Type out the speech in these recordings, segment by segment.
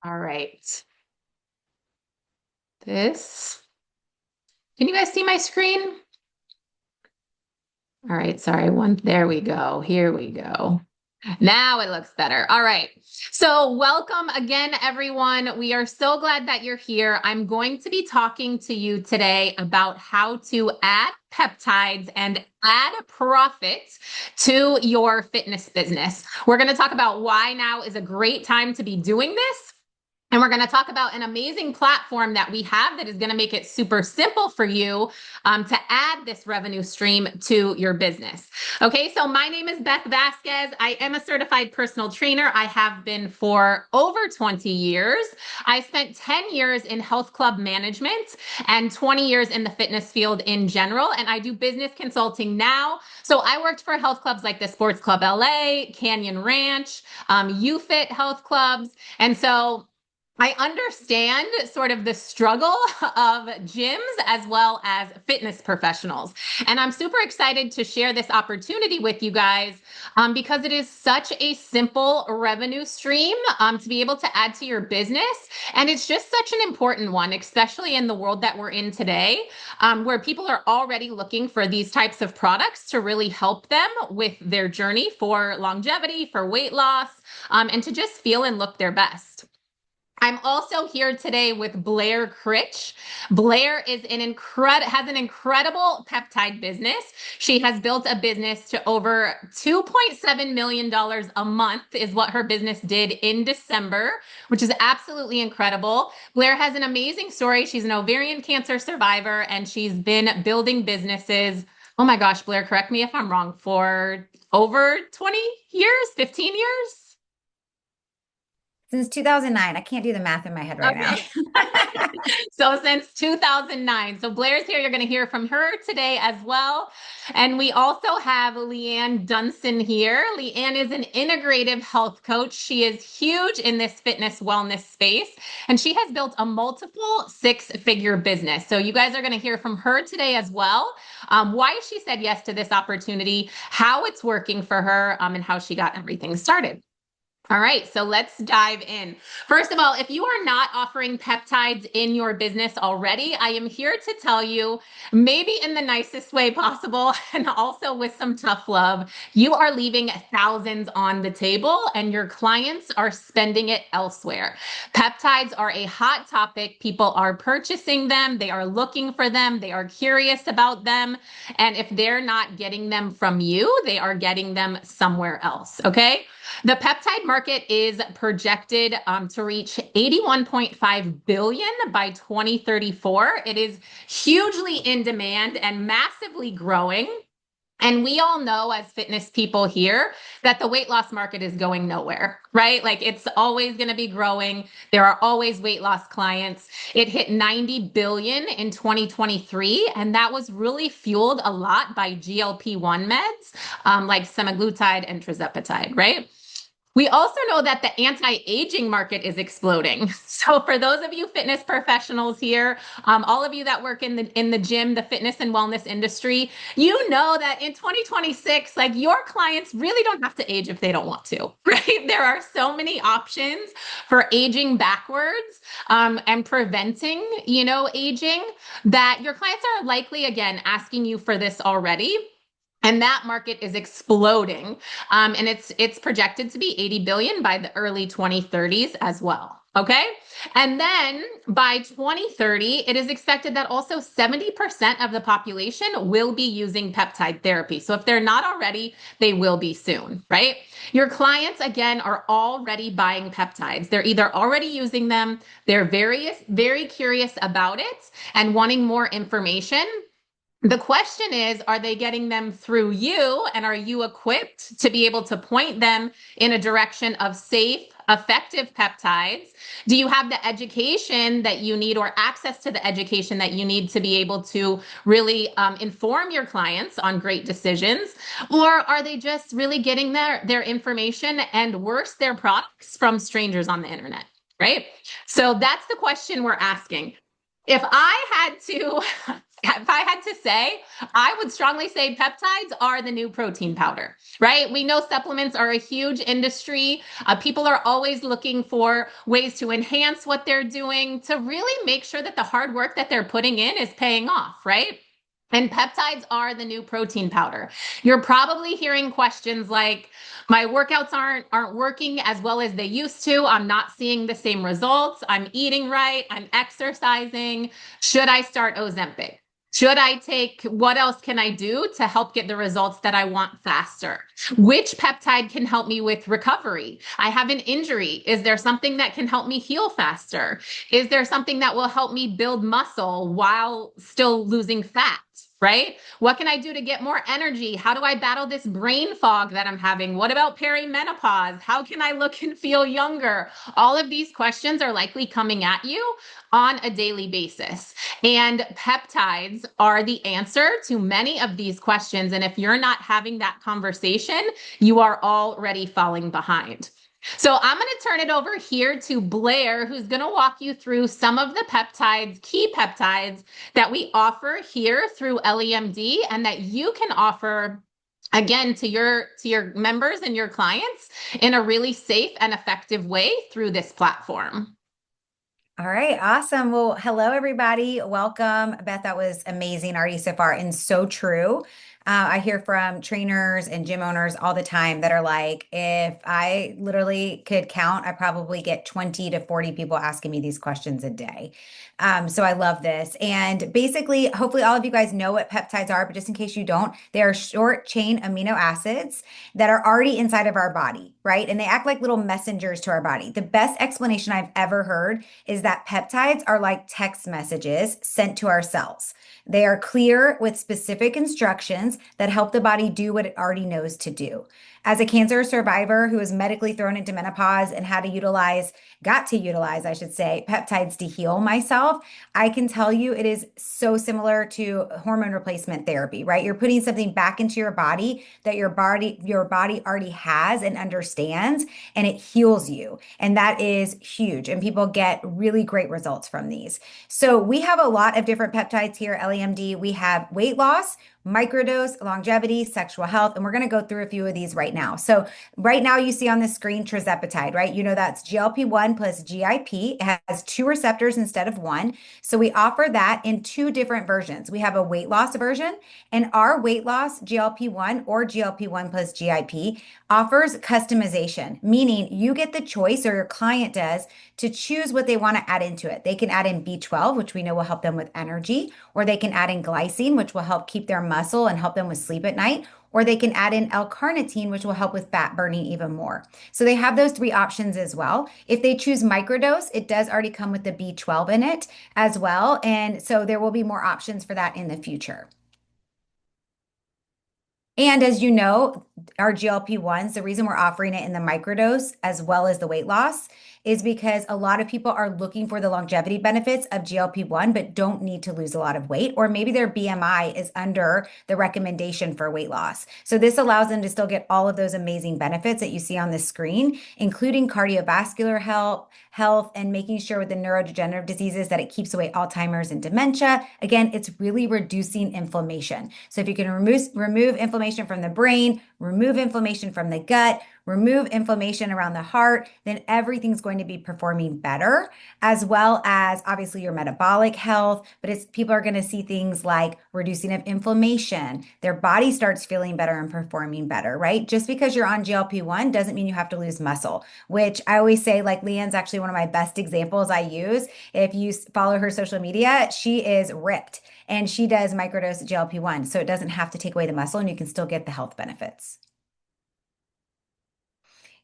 All right. This, can you guys see my screen? All right, sorry, there we go. Here we go. Now it looks better. All right. So, welcome again, everyone. We are so glad that you're here. I'm going to be talking to you today about how to add peptides and add profit to your fitness business. We're going to talk about why now is a great time to be doing this. And we're going to talk about an amazing platform that we have that is going to make it super simple for you to add this revenue stream to your business. Okay, so my name is Beth Vasquez. I am a certified personal trainer. I have been for over 20 years. I spent 10 years in health club management and 20 years in the fitness field in general. And I do business consulting now. So I worked for health clubs like the Sports Club LA, Canyon Ranch, UFit health clubs. And so I understand sort of the struggle of gyms as well as fitness professionals. And I'm super excited to share this opportunity with you guys because it is such a simple revenue stream to be able to add to your business. And it's just such an important one, especially in the world that we're in today, where people are already looking for these types of products to really help them with their journey for longevity, for weight loss, and to just feel and look their best. I'm also here today with Blair Critch. Blair is has an incredible peptide business. She has built a business to over $2.7 million a month is what her business did in December, which is absolutely incredible. Blair has an amazing story. She's an ovarian cancer survivor and she's been building businesses. Oh my gosh, Blair, correct me if I'm wrong, for over 20 years, 15 years? Since 2009. I can't do the math in my head right now. Okay. So since 2009. So Blair's here. You're going to hear from her today as well. And we also have Leanne Dunson here. Leanne is an integrative health coach. She is huge in this fitness wellness space, and she has built a multiple six-figure business. So you guys are going to hear from her today as well. Why she said yes to this opportunity, how it's working for her, and how she got everything started. All right, so let's dive in. First of all, if you are not offering peptides in your business already, I am here to tell you, maybe in the nicest way possible, and also with some tough love, you are leaving thousands on the table and your clients are spending it elsewhere. Peptides are a hot topic. People are purchasing them, they are looking for them, they are curious about them. And if they're not getting them from you, they are getting them somewhere else, okay? The peptide market is projected to reach 81.5 billion by 2034. It is hugely in demand and massively growing. And we all know as fitness people here that the weight loss market is going nowhere, right? Like it's always going to be growing. There are always weight loss clients. It hit 90 billion in 2023, and that was really fueled a lot by GLP-1 meds like semaglutide and tirzepatide, right? We also know that the anti-aging market is exploding. So for those of you fitness professionals here, all of you that work in the gym, the fitness and wellness industry, you know that in 2026, like your clients really don't have to age if they don't want to, right? There are so many options for aging backwards and preventing, aging that your clients are likely again asking you for this already. And that market is exploding. And it's projected to be 80 billion by the early 2030s as well. Okay. And then by 2030, it is expected that also 70% of the population will be using peptide therapy. So if they're not already, they will be soon, right? Your clients, again, are already buying peptides. They're either already using them, they're very curious about it and wanting more information. The question is, are they getting them through you? And are you equipped to be able to point them in a direction of safe, effective peptides? Do you have the education that you need or access to the education that you need to be able to really inform your clients on great decisions? Or are they just really getting their information and worse, their products from strangers on the internet, right? So that's the question we're asking. If I had to If I had to say, I would strongly say peptides are the new protein powder, right? We know supplements are a huge industry. People are always looking for ways to enhance what they're doing to really make sure that the hard work that they're putting in is paying off, right? And peptides are the new protein powder. You're probably hearing questions like, my workouts aren't working as well as they used to. I'm not seeing the same results. I'm eating right. I'm exercising. Should I start Ozempic? Should I take, what else can I do to help get the results that I want faster? Which peptide can help me with recovery? I have an injury. Is there something that can help me heal faster? Is there something that will help me build muscle while still losing fat? Right? What can I do to get more energy? How do I battle this brain fog that I'm having? What about perimenopause? How can I look and feel younger? All of these questions are likely coming at you on a daily basis. And peptides are the answer to many of these questions. And if you're not having that conversation, you are already falling behind. So I'm going to turn it over here to Blair, who's going to walk you through some of the peptides, key peptides that we offer here through EllieMD and that you can offer again to your members and your clients in a really safe and effective way through this platform. All right, awesome. Well, hello, everybody. Welcome. Beth, that was amazing already so far and so true. I hear from trainers and gym owners all the time that are like, if I literally could count, I probably get 20 to 40 people asking me these questions a day. So I love this. And basically, hopefully, all of you guys know what peptides are, but just in case you don't, they are short chain amino acids that are already inside of our body, right? And they act like little messengers to our body. The best explanation I've ever heard is that peptides are like text messages sent to our cells. They are clear with specific instructions that help the body do what it already knows to do. As a cancer survivor who was medically thrown into menopause and got to utilize, I should say, peptides to heal myself, I can tell you it is so similar to hormone replacement therapy, right? You're putting something back into your body that your body already has and understands, and it heals you. And that is huge. And people get really great results from these. So we have a lot of different peptides here at LEMD. We have weight loss, microdose, longevity, sexual health, and we're going to go through a few of these right now. So right now you see on the screen tirzepatide, right? You know that's GLP-1 plus GIP. It has two receptors instead of one. So we offer that in two different versions. We have a weight loss version, and our weight loss GLP-1 or GLP-1 plus GIP offers customization, meaning you get the choice, or your client does, to choose what they want to add into it. They can add in B12, which we know will help them with energy, or they can add in glycine, which will help keep their muscle and help them with sleep at night, or they can add in L-carnitine, which will help with fat burning even more. So they have those three options as well. If they choose microdose, it does already come with the B12 in it as well. And so there will be more options for that in the future. And as you know, our GLP-1s, the reason we're offering it in the microdose as well as the weight loss is because a lot of people are looking for the longevity benefits of GLP-1, but don't need to lose a lot of weight, or maybe their BMI is under the recommendation for weight loss. So this allows them to still get all of those amazing benefits that you see on the screen, including cardiovascular health, and making sure with the neurodegenerative diseases that it keeps away Alzheimer's and dementia. Again, it's really reducing inflammation. So if you can remove inflammation from the brain, remove inflammation from the gut, remove inflammation around the heart, then everything's going to be performing better, as well as obviously your metabolic health. But people are going to see things like reducing of inflammation. Their body starts feeling better and performing better, right? Just because you're on GLP-1 doesn't mean you have to lose muscle, which I always say, like Leanne's actually one of my best examples I use. If you follow her social media, she is ripped and she does microdose GLP-1. So it doesn't have to take away the muscle and you can still get the health benefits.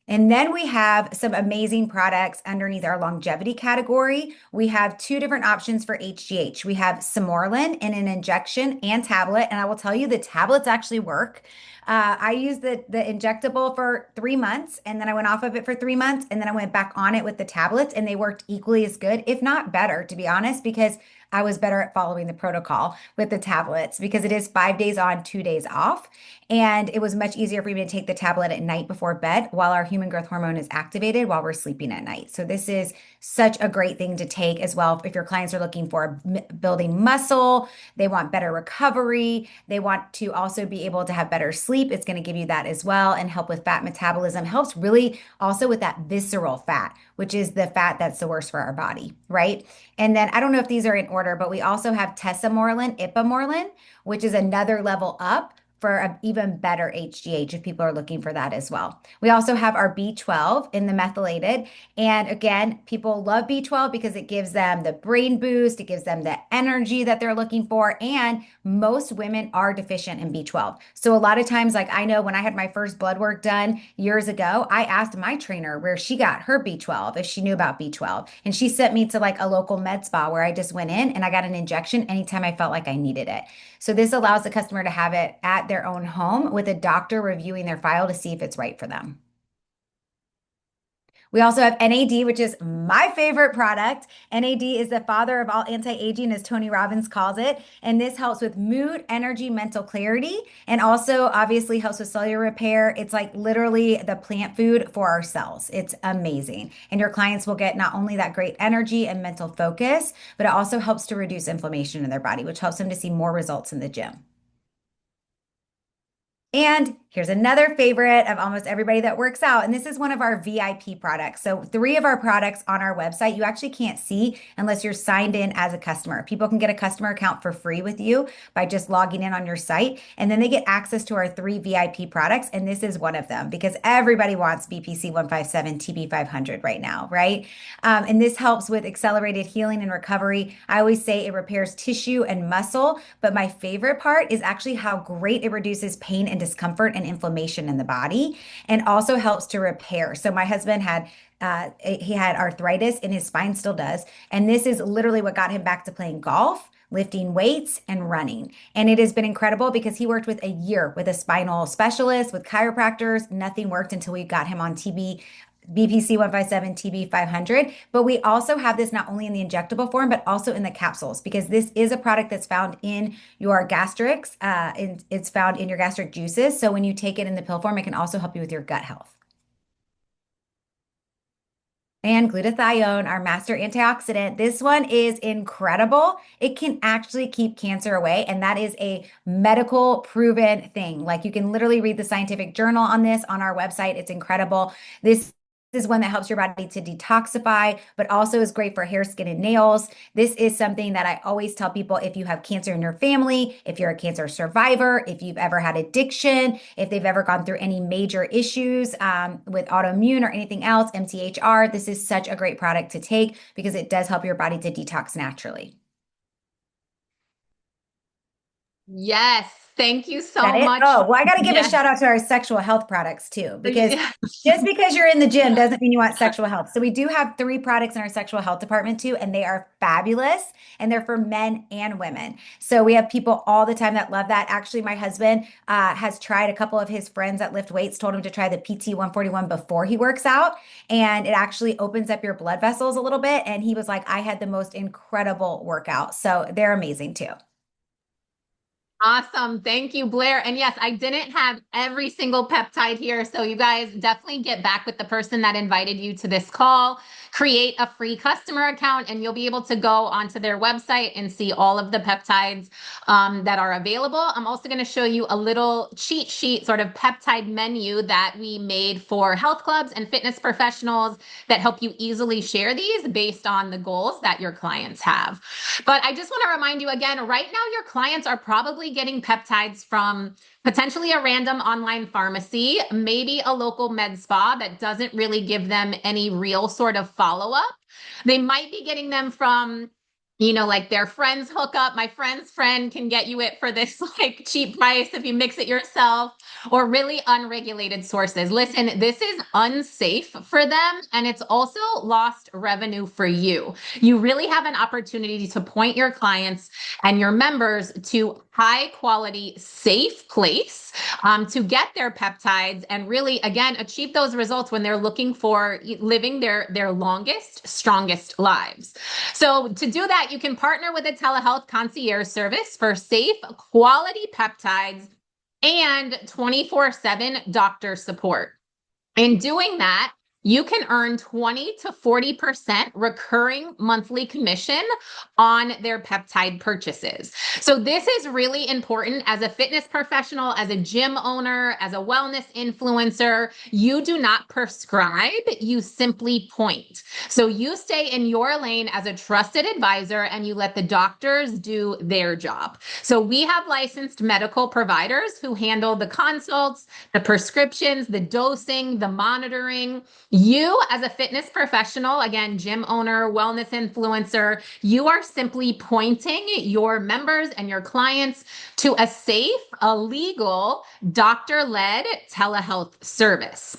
And then we have some amazing products underneath our longevity category. We have two different options for HGH. We have Semorlin in an injection and tablet. And I will tell you the tablets actually work. I used the injectable for 3 months, and then I went off of it for 3 months, and then I went back on it with the tablets, and they worked equally as good, if not better, to be honest, because I was better at following the protocol with the tablets because it is 5 days on, 2 days off. And it was much easier for me to take the tablet at night before bed while our human growth hormone is activated while we're sleeping at night. So this is such a great thing to take as well if your clients are looking for building muscle, they want better recovery, they want to also be able to have better sleep. It's going to give you that as well and help with fat metabolism. Helps really also with that visceral fat, which is the fat that's the worst for our body, right? And then I don't know if these are in order, but we also have tesamorelin, ipamorelin, which is another level up for an even better HGH if people are looking for that as well. We also have our B12 in the methylated. And again, people love B12 because it gives them the brain boost, it gives them the energy that they're looking for. And most women are deficient in B12. So a lot of times, like I know when I had my first blood work done years ago, I asked my trainer where she got her B12, if she knew about B12. And she sent me to like a local med spa where I just went in and I got an injection anytime I felt like I needed it. So this allows the customer to have it at their own home with a doctor reviewing their file to see if it's right for them. We also have NAD, which is my favorite product. NAD is the father of all anti-aging, as Tony Robbins calls it. And this helps with mood, energy, mental clarity, and also obviously helps with cellular repair. It's like literally the plant food for our cells. It's amazing. And your clients will get not only that great energy and mental focus, but it also helps to reduce inflammation in their body, which helps them to see more results in the gym. And here's another favorite of almost everybody that works out. And this is one of our VIP products. So, three of our products on our website you actually can't see unless you're signed in as a customer. People can get a customer account for free with you by just logging in on your site. And then they get access to our three VIP products. And this is one of them because everybody wants BPC 157, TB 500 right now, right? And this helps with accelerated healing and recovery. I always say it repairs tissue and muscle, but my favorite part is actually how great it reduces pain and discomfort and inflammation in the body and also helps to repair. So my husband had he had arthritis in his spine, still does, and this is literally what got him back to playing golf, lifting weights and running. And it has been incredible because he worked with a year with a spinal specialist, with chiropractors. Nothing worked until we got him on BPC 157, TB 500. But we also have this not only in the injectable form, but also in the capsules because this is a product that's found in your gastrics. It's found in your gastric juices. So when you take it in the pill form, it can also help you with your gut health. And glutathione, our master antioxidant. This one is incredible. It can actually keep cancer away, and that is a medical proven thing. Like you can literally read the scientific journal on this on our website. It's incredible. This is one that helps your body to detoxify, but also is great for hair, skin, and nails. This is something that I always tell people if you have cancer in your family, if you're a cancer survivor, if you've ever had addiction, if they've ever gone through any major issues with autoimmune or anything else, MTHR, this is such a great product to take because it does help your body to detox naturally. Yes. Thank you That so it? much. Oh, well, I got to give a Yes. shout out to our sexual health products too, because just because you're in the gym doesn't mean you want sexual health. So we do have three products in our sexual health department too, and they are fabulous and they're for men and women. So we have people all the time that love that. Actually, my husband has tried a couple of his friends that lift weights, told him to try the PT 141 before he works out, and it actually opens up your blood vessels a little bit. And he was like, I had the most incredible workout. So they're amazing too. Awesome. Thank you, Blair. And yes, I didn't have every single peptide here. So you guys definitely get back with the person that invited you to this call, create a free customer account, and you'll be able to go onto their website and see all of the peptides that are available. I'm also going to show you a little cheat sheet, sort of peptide menu that we made for health clubs and fitness professionals that help you easily share these based on the goals that your clients have. But I just want to remind you again, right now, your clients are probably getting peptides from potentially a random online pharmacy, maybe a local med spa that doesn't really give them any real sort of follow up. They might be getting them from like their friends hook up. My friend's friend can get you it for this like cheap price if you mix it yourself, or really unregulated sources. Listen, this is unsafe for them, and it's also lost revenue for you. You really have an opportunity to point your clients and your members to high quality, safe place to get their peptides and really, again, achieve those results when they're looking for living their longest, strongest lives. So to do that, you can partner with a telehealth concierge service for safe, quality peptides and 24/7 doctor support. In doing that, you can earn 20 to 40% recurring monthly commission on their peptide purchases. So this is really important as a fitness professional, as a gym owner, as a wellness influencer. You do not prescribe, you simply point. So you stay in your lane as a trusted advisor and you let the doctors do their job. So we have licensed medical providers who handle the consults, the prescriptions, the dosing, the monitoring. You, as a fitness professional, again, gym owner, wellness influencer, you are simply pointing your members and your clients to a safe, a legal, doctor-led telehealth service.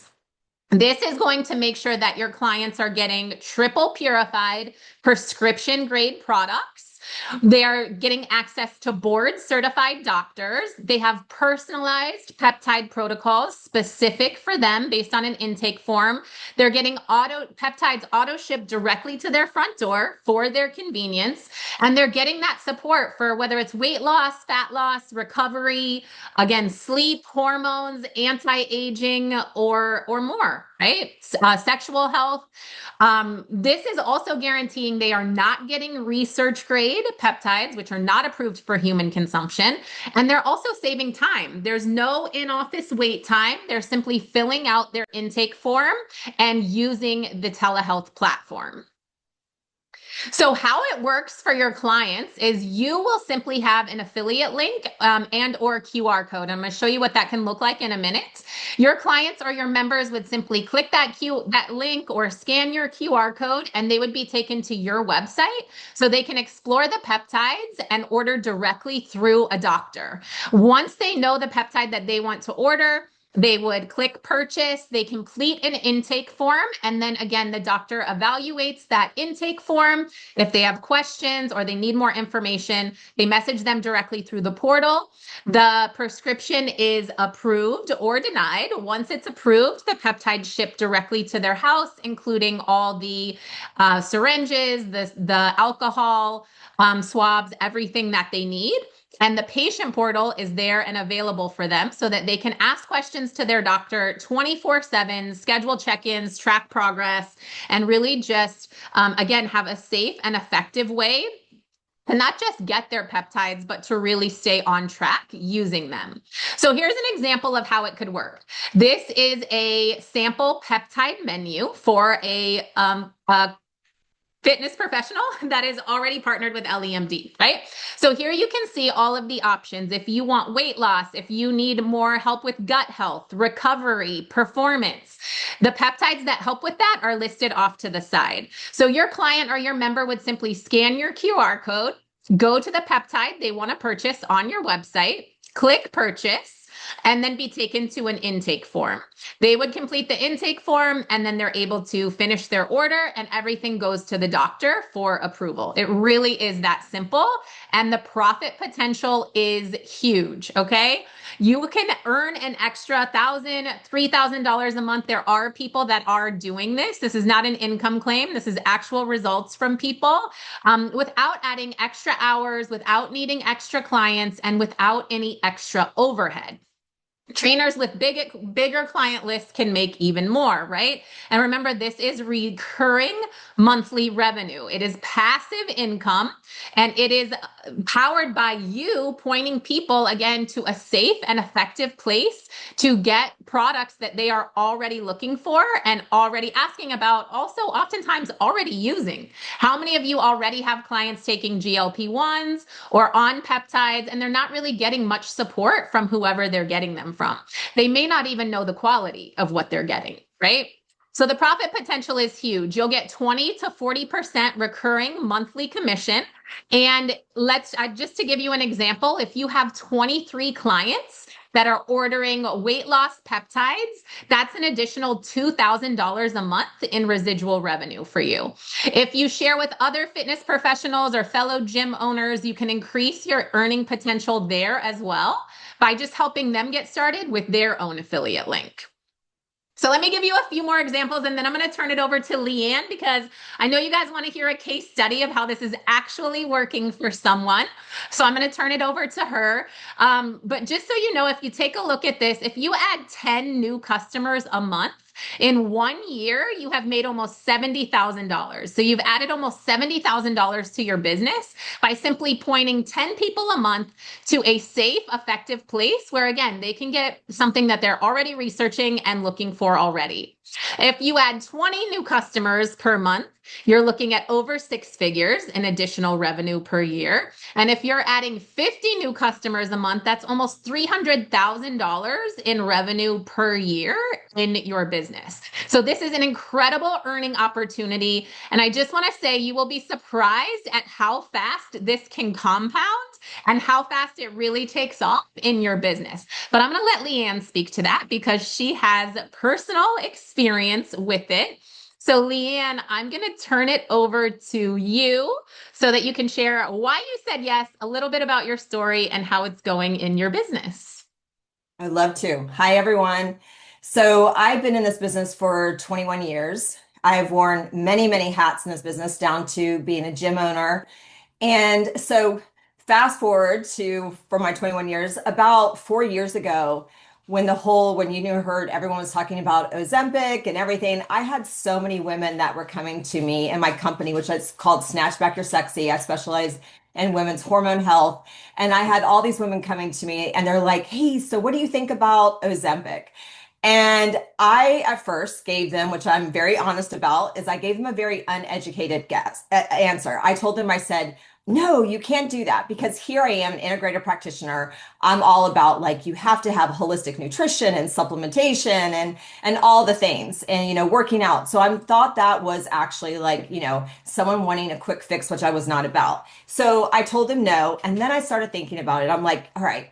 This is going to make sure that your clients are getting triple purified prescription grade products. They are getting access to board certified doctors. They have personalized peptide protocols specific for them based on an intake form. They're getting peptides auto shipped directly to their front door for their convenience. And they're getting that support for whether it's weight loss, fat loss, recovery, again, sleep, hormones, anti-aging, or more, right? Sexual health. This is also guaranteeing they are not getting research grade peptides, which are not approved for human consumption. And they're also saving time. There's no in-office wait time. They're simply filling out their intake form and using the telehealth platform. So how it works for your clients is you will simply have an affiliate link and or QR code. I'm going to show you what that can look like in a minute. Your clients or your members would simply click that link or scan your QR code, and they would be taken to your website so they can explore the peptides and order directly through a doctor. Once they know the peptide that they want to order, they would click purchase, they complete an intake form, and then again, the doctor evaluates that intake form. If they have questions or they need more information, they message them directly through the portal. The prescription is approved or denied. Once it's approved, the peptides ship directly to their house, including all the syringes, the alcohol swabs, everything that they need. And the patient portal is there and available for them so that they can ask questions to their doctor 24/7, schedule check-ins, track progress, and really just, again, have a safe and effective way to not just get their peptides, but to really stay on track using them. So here's an example of how it could work. This is a sample peptide menu for a fitness professional that is already partnered with EllieMD, right? So here you can see all of the options. If you want weight loss, if you need more help with gut health, recovery, performance, the peptides that help with that are listed off to the side. So your client or your member would simply scan your QR code, go to the peptide they want to purchase on your website, click purchase, and then be taken to an intake form. They would complete the intake form and then they're able to finish their order and everything goes to the doctor for approval. It really is that simple, and the profit potential is huge, okay? You can earn an extra $1,000, $3,000 a month. There are people that are doing this. This is not an income claim. This is actual results from people without adding extra hours, without needing extra clients, and without any extra overhead. Trainers with bigger client lists can make even more, right? And remember, this is recurring monthly revenue. It is passive income, and it is powered by you pointing people, again, to a safe and effective place to get products that they are already looking for and already asking about, also oftentimes already using. How many of you already have clients taking GLP-1s or on peptides, and they're not really getting much support from whoever they're getting them from? They may not even know the quality of what they're getting, right? So the profit potential is huge. You'll get 20 to 40% recurring monthly commission. And just to give you an example, if you have 23 clients that are ordering weight loss peptides, that's an additional $2,000 a month in residual revenue for you. If you share with other fitness professionals or fellow gym owners, you can increase your earning potential there as well by just helping them get started with their own affiliate link. So let me give you a few more examples and then I'm going to turn it over to Leanne because I know you guys want to hear a case study of how this is actually working for someone. So I'm going to turn it over to her. But just so you know, if you take a look at this, if you add 10 new customers a month, in 1 year, you have made almost $70,000. So you've added almost $70,000 to your business by simply pointing 10 people a month to a safe, effective place where, again, they can get something that they're already researching and looking for already. If you add 20 new customers per month, you're looking at over 6 figures in additional revenue per year. And if you're adding 50 new customers a month, that's almost $300,000 in revenue per year in your business. So this is an incredible earning opportunity. And I just want to say you will be surprised at how fast this can compound and how fast it really takes off in your business. But I'm going to let Leanne speak to that because she has personal experience with it. So Leanne, I'm going to turn it over to you so that you can share why you said yes, a little bit about your story and how it's going in your business. I'd love to. Hi, everyone. So I've been in this business for 21 years. I've worn many, many hats in this business, down to being a gym owner. And so fast forward to for my 21 years, about 4 years ago, when you heard everyone was talking about Ozempic and everything, I had so many women that were coming to me in my company, which is called Snatch Back Your Sexy. I specialize in women's hormone health. And I had all these women coming to me and they're like, hey, so what do you think about Ozempic? And I, at first, gave them, which I'm very honest about, is I gave them a very uneducated answer. I told them, I said, no, you can't do that because here I am, an integrated practitioner. I'm all about like you have to have holistic nutrition and supplementation and all the things and working out. So I thought that was actually like someone wanting a quick fix, which I was not about. So I told them no, and then I started thinking about it. I'm like, all right,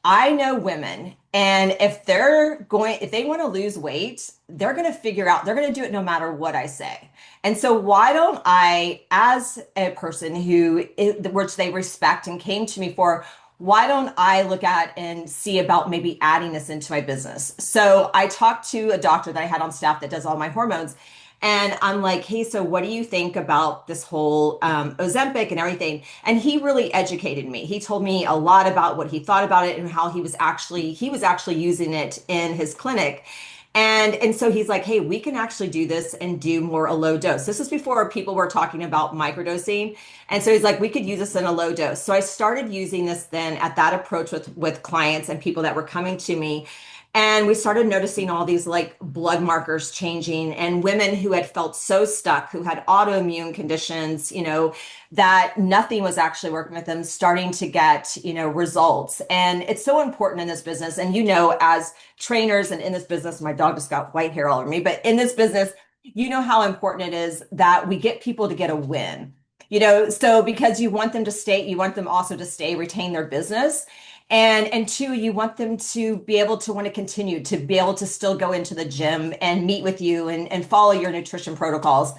I know women, and if they want to lose weight, they're going to figure out, they're going to do it no matter what I say. And so why don't I, as a person which they respect and came to me for, why don't I look at and see about maybe adding this into my business? So I talked to a doctor that I had on staff that does all my hormones. And I'm like, hey, so what do you think about this whole Ozempic and everything? And he really educated me. He told me a lot about what he thought about it and how he was actually using it in his clinic. And so he's like, hey, we can actually do this and do more a low dose. This is before people were talking about microdosing. And so he's like, we could use this in a low dose. So I started using this then at that approach with clients and people that were coming to me. And we started noticing all these like blood markers changing and women who had felt so stuck, who had autoimmune conditions, that nothing was actually working with them, starting to get, results. And it's so important in this business. And, as trainers and in this business, my dog just got white hair all over me, but in this business, how important it is that we get people to get a win, so because you want them to stay, you want them also to stay, retain their business. And two, you want them to be able to want to continue to be able to still go into the gym and meet with you and follow your nutrition protocols.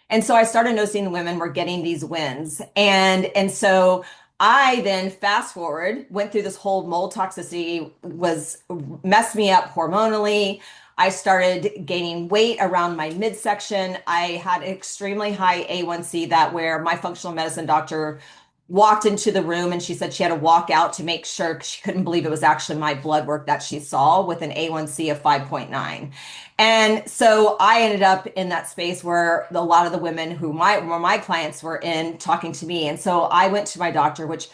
And so I started noticing the women were getting these wins. And so I then fast forward, went through this whole mold toxicity, was messed me up hormonally. I started gaining weight around my midsection. I had an extremely high A1C that where my functional medicine doctor walked into the room and she said she had to walk out to make sure she couldn't believe it was actually my blood work that she saw with an A1C of 5.9. And so I ended up in that space where a lot of the women who were my clients were in talking to me. And so I went to my doctor, which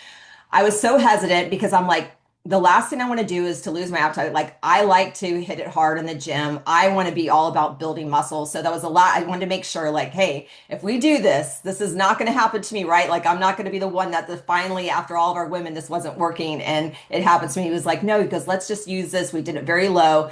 I was so hesitant because I'm like, the last thing I want to do is to lose my appetite. Like I like to hit it hard in the gym. I want to be all about building muscle. So that was a lot. I wanted to make sure like, hey, if we do this, this is not going to happen to me, right? Like I'm not going to be the one that finally after all of our women, this wasn't working and it happens to me. He was like, no, because let's just use this. We did it very low.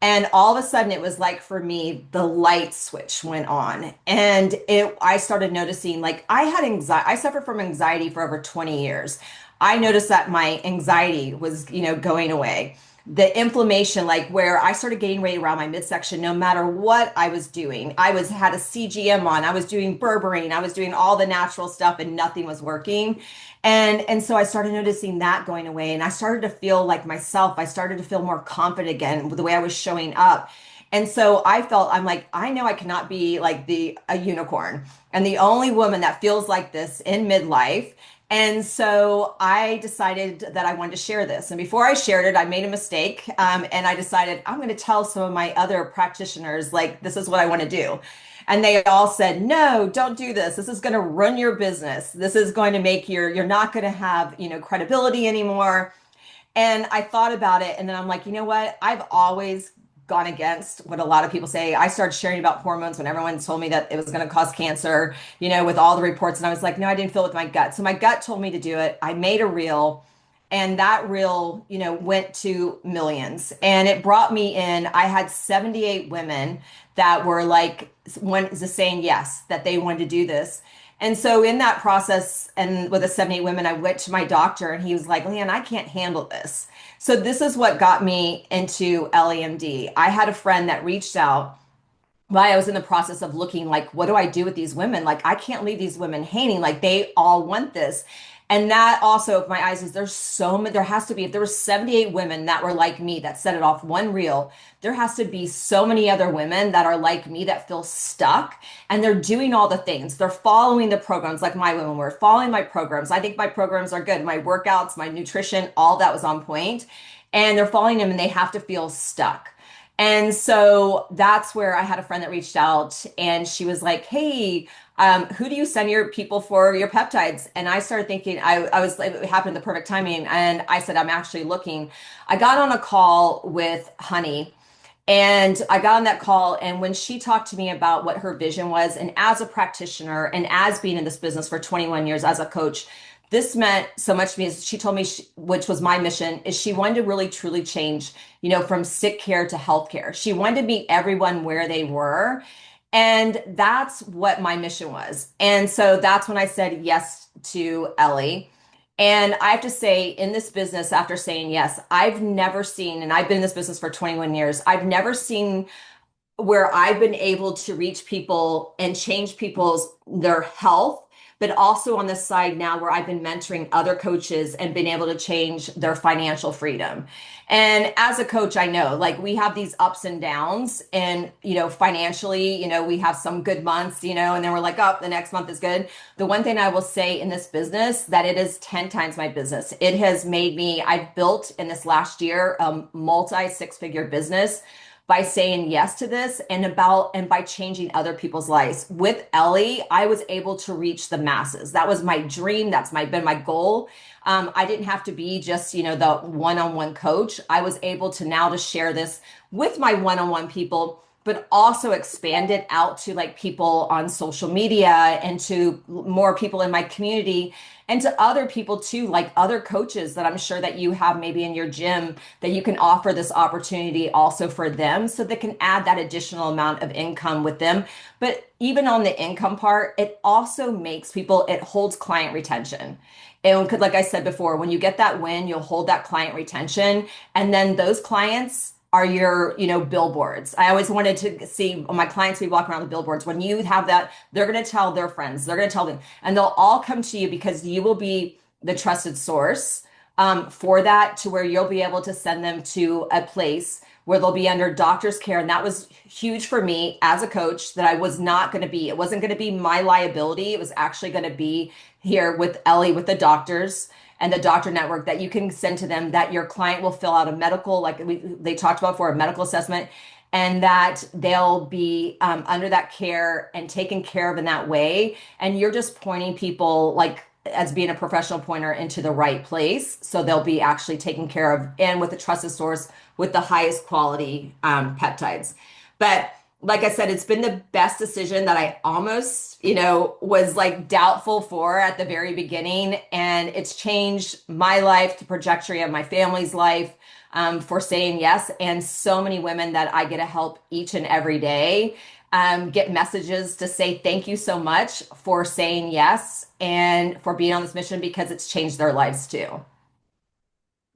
And all of a sudden, it was like for me, the light switch went on, and I started noticing like I had anxiety. I suffered from anxiety for over 20 years. I noticed that my anxiety was, going away. The inflammation, like where I started getting ready around my midsection, no matter what I was doing, had a CGM on, I was doing berberine, I was doing all the natural stuff, and nothing was working. And so I started noticing that going away, and I started to feel like myself. I started to feel more confident again with the way I was showing up. And so I'm like, I know I cannot be like a unicorn and the only woman that feels like this in midlife. And so I decided that I wanted to share this. And before I shared it, I made a mistake. And I decided I'm going to tell some of my other practitioners, like, this is what I want to do. And they all said, no, don't do this. This is going to ruin your business. This is going to make you're not going to have, credibility anymore. And I thought about it, and then I'm like, you know what? I've always gone against what a lot of people say. I started sharing about hormones when everyone told me that it was going to cause cancer, with all the reports. And I was like, no, I didn't feel it with my gut. So my gut told me to do it. I made a reel, and that reel, went to millions. And it brought me in. I had 78 women that were like, one is saying yes, that they wanted to do this. And so in that process, and with the 78 women, I went to my doctor, and he was like, Leanne, I can't handle this. So this is what got me into EllieMD. I had a friend that reached out while I was in the process of looking like, what do I do with these women? Like, I can't leave these women hanging. Like, they all want this. And that also opened my eyes is there's so many, there has to be, if there were 78 women that were like me that set it off one reel, there has to be so many other women that are like me that feel stuck, and they're doing all the things. They're following the programs like my women were following my programs. I think my programs are good. My workouts, my nutrition, all that was on point, and they're following them, and they have to feel stuck. And so that's where I had a friend that reached out, and she was like, hey, who do you send your people for your peptides? And I started thinking, I was like, it happened at the perfect timing. And I said, I'm actually looking. I got on a call with Honey, and I got on that call. And when she talked to me about what her vision was, and as a practitioner and as being in this business for 21 years as a coach, this meant so much to me. She told me, which was my mission, is she wanted to really truly change, from sick care to healthcare. She wanted to meet everyone where they were. And that's what my mission was. And so that's when I said yes to Ellie. And I have to say, in this business, after saying yes, I've never seen, and I've been in this business for 21 years, I've never seen where I've been able to reach people and change their health, but also on the side now where I've been mentoring other coaches and been able to change their financial freedom. And as a coach, I know like we have these ups and downs, and financially, we have some good months, and then we're like, oh, the next month is good. The one thing I will say in this business that it is 10 times my business. It has made me, I've built in this last year a multi six-figure business by saying yes to this, and by changing other people's lives. With Ellie, I was able to reach the masses. That was my dream. That's been my goal. I didn't have to be just, the one-on-one coach. I was able to now to share this with my one-on-one people, but also expand it out to like people on social media and to more people in my community, and to other people too, like other coaches that I'm sure that you have maybe in your gym, that you can offer this opportunity also for them, so they can add that additional amount of income with them. But even on the income part, it also makes it holds client retention. And like I said before, when you get that win, you'll hold that client retention. And then those clients are your, billboards. I always wanted to see my clients, we walk around the billboards. When you have that, they're going to tell their friends, they're going to tell them, and they'll all come to you because you will be the trusted source for that, to where you'll be able to send them to a place where they'll be under doctor's care. And that was huge for me as a coach, that I was not going to be, it wasn't going to be my liability. It was actually going to be here with Ellie, with the doctors and the doctor network, that you can send to them, that your client will fill out a medical, like they talked about for a medical assessment, and that they'll be under that care and taken care of in that way. And you're just pointing people, like as being a professional pointer, into the right place. So they'll be actually taken care of, and with a trusted source with the highest quality peptides. But like I said, it's been the best decision that I almost, was like doubtful for at the very beginning. And it's changed my life, the trajectory of my family's life. for saying yes. And so many women that I get to help each and every day get messages to say thank you so much for saying yes and for being on this mission because it's changed their lives too.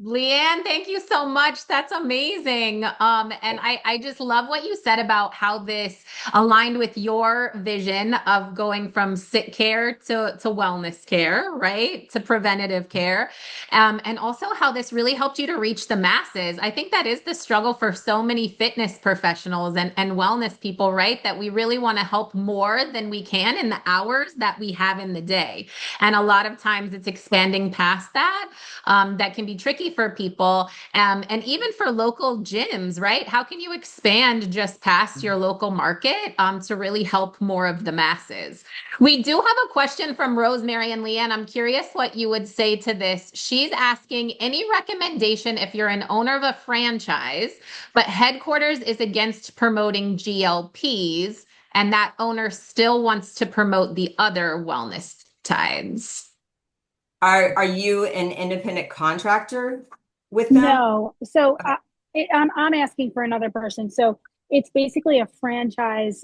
Leanne, thank you so much. That's amazing. And I just love what you said about how this aligned with your vision of going from sick care to wellness care, right? To preventative care. And also how this really helped you to reach the masses. I think that is the struggle for so many fitness professionals and wellness people, right? That we really want to help more than we can in the hours that we have in the day. And a lot of times it's expanding past that. That can be tricky for people. And even for local gyms, right? How can you expand just past your local market to really help more of the masses? We do have a question from Rosemary and Leanne. I'm curious what you would say to this. She's asking any recommendation if you're an owner of a franchise, but headquarters is against promoting GLPs, and that owner still wants to promote the other wellness tides. Are you an independent contractor with them? No. So Okay. I'm asking for another person. So it's basically a franchise,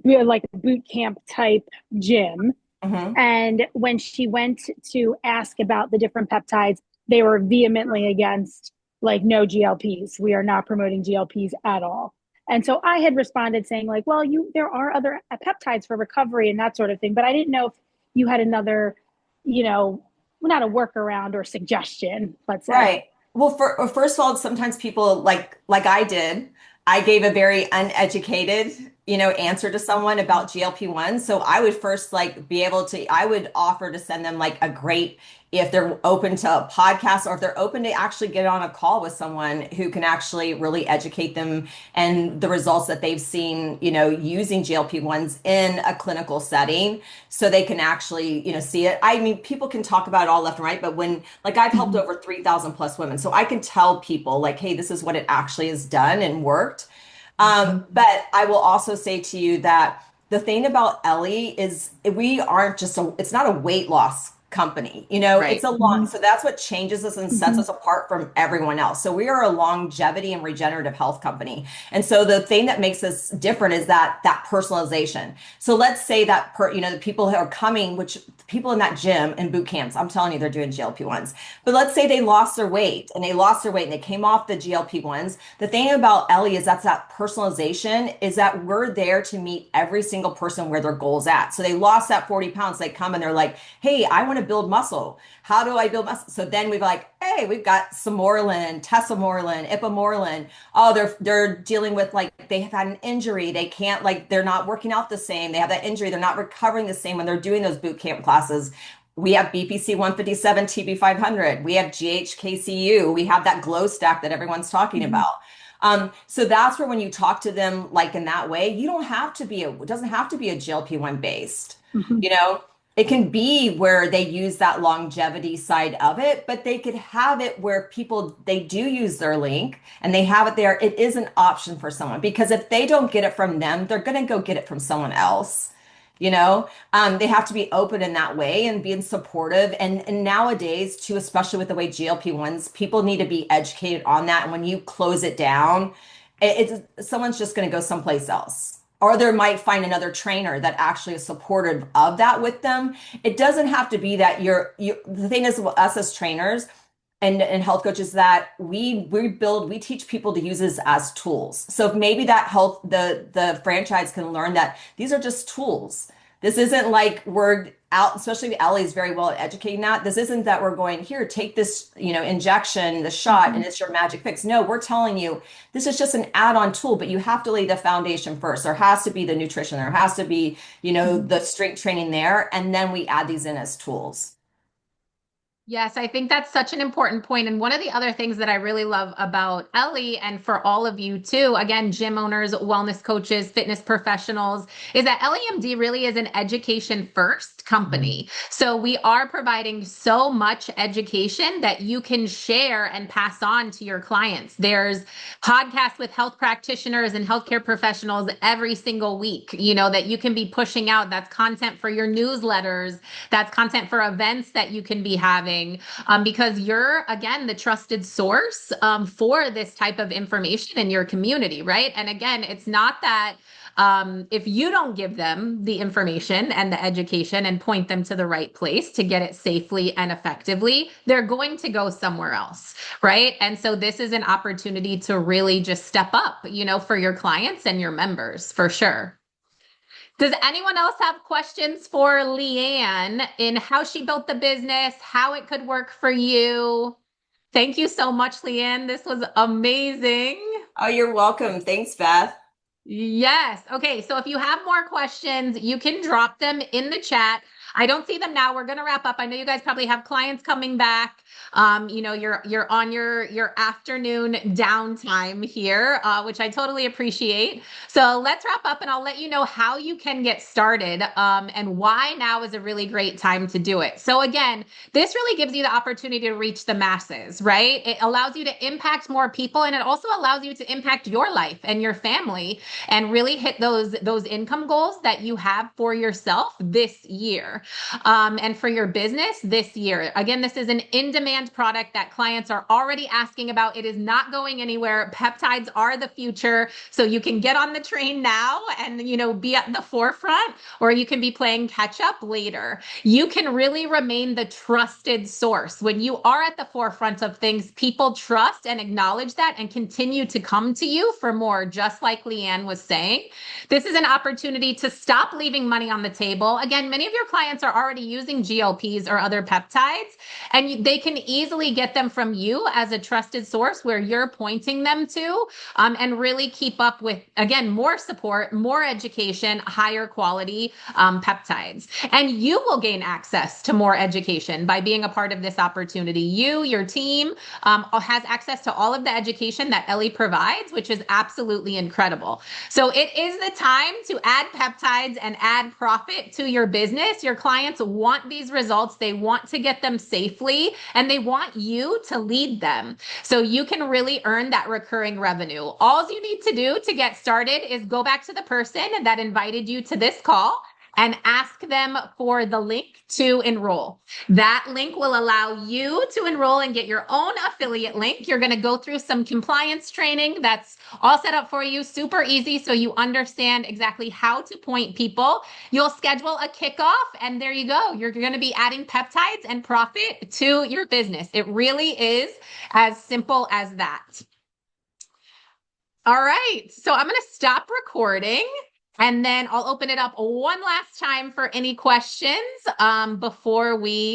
like boot camp type gym. Hmm. And when she went to ask about the different peptides, they were vehemently against, like, no GLPs. We are not promoting GLPs at all. And so I had responded saying, like, well, there are other peptides for recovery and that sort of thing. But I didn't know if you had another, you know, not a workaround or suggestion, let's say. Right. Well, first of all, sometimes people like I did, I gave a very uneducated, answer to someone about GLP-1. So I would first like be able to, I would offer to send them like a great, if they're open to a podcast or if they're open to actually get on a call with someone who can actually really educate them and the results that they've seen, using GLP-1s in a clinical setting so they can actually, see it. I mean, people can talk about it all left and right, but when like I've helped Mhm. over 3,000 plus women, so I can tell people like, hey, this is what it actually has done and worked. But I will also say to you that the thing about Ellie is we aren't just it's not a weight loss company. It's Right. a long, Mhm. so that's what changes us and sets Mhm. us apart from everyone else. So we are a longevity and regenerative health company. And so the thing that makes us different is that personalization. So let's say that the people who are coming, which people in that gym and boot camps, I'm telling you, they're doing GLP-1s. But let's say they lost their weight and they came off the GLP-1s. The thing about Ellie is that's that personalization is that we're there to meet every single person where their goals at. So they lost that 40 pounds. They come and they're like, hey, I want to build muscle. How do I build muscle? So then we've like, hey, we've got Samorlin, Tesamorlin, Ipamorlin. Oh, they're dealing with like they have had an injury. They can't like they're not working out the same. They have that injury. They're not recovering the same when they're doing those boot camp classes. We have BPC 157, TB 500. We have GHKCU. We have that glow stack that everyone's talking Mhm. about. So that's where when you talk to them like in that way, you don't have to be it doesn't have to be a GLP-1 based, Mhm. you know. It can be where they use that longevity side of it, but they could have it where people they do use their link and they have it there. It is an option for someone because if they don't get it from them, they're going to go get it from someone else. They have to be open in that way and being supportive. And nowadays, too, especially with the way GLP-1s, people need to be educated on that. And when you close it down, someone's just going to go someplace else. Or they might find another trainer that actually is supportive of that with them. It doesn't have to be that the thing is with us as trainers and health coaches that we teach people to use this as tools. So if maybe that the franchise can learn that these are just tools. This isn't like we're out, especially Ellie is very well at educating that. This isn't that we're going here, take this, injection, the shot, and Mhm. it's your magic fix. No, we're telling you this is just an add-on tool, but you have to lay the foundation first. There has to be the nutrition, there has to be, Mhm. the strength training there, and then we add these in as tools. Yes, I think that's such an important point. And one of the other things that I really love about Ellie and for all of you too, again, gym owners, wellness coaches, fitness professionals, is that EllieMD really is an education first company. So we are providing so much education that you can share and pass on to your clients. There's podcasts with health practitioners and healthcare professionals every single week, that you can be pushing out. That's content for your newsletters. That's content for events that you can be having. listening, because you're, again, the trusted source for this type of information in your community, right? And again, it's not that if you don't give them the information and the education and point them to the right place to get it safely and effectively, they're going to go somewhere else, right? And so this is an opportunity to really just step up, for your clients and your members, for sure. Does anyone else have questions for Leanne in how she built the business, how it could work for you? Thank you so much, Leanne. This was amazing. Oh, you're welcome. Thanks, Beth. Yes. Okay. So if you have more questions, you can drop them in the chat. I don't see them now. We're going to wrap up. I know you guys probably have clients coming back. You're on your afternoon downtime here, which I totally appreciate. So let's wrap up, and I'll let you know how you can get started, and why now is a really great time to do it. So again, this really gives you the opportunity to reach the masses, right? It allows you to impact more people, and it also allows you to impact your life and your family and really hit those income goals that you have for yourself this year. And for your business this year. Again, this is an in-demand product that clients are already asking about. It is not going anywhere. Peptides are the future. So you can get on the train now and, be at the forefront, or you can be playing catch up later. You can really remain the trusted source. When you are at the forefront of things, people trust and acknowledge that and continue to come to you for more, just like Leanne was saying. This is an opportunity to stop leaving money on the table. Again, many of your clients are already using GLPs or other peptides, and they can easily get them from you as a trusted source where you're pointing them to, and really keep up with, again, more support, more education, higher quality peptides. And you will gain access to more education by being a part of this opportunity. Your team has access to all of the education that Ellie provides, which is absolutely incredible. So it is the time to add peptides and add profit to your business. Your clients want these results. They want to get them safely, and they want you to lead them. So you can really earn that recurring revenue. All you need to do to get started is go back to the person that invited you to this call and ask them for the link to enroll. That link will allow you to enroll and get your own affiliate link. You're going to go through some compliance training that's all set up for you, super easy, so you understand exactly how to point people. You'll schedule a kickoff, and there you go. You're going to be adding peptides and profit to your business. It really is as simple as that. All right, so I'm going to stop recording. And then I'll open it up one last time for any questions before we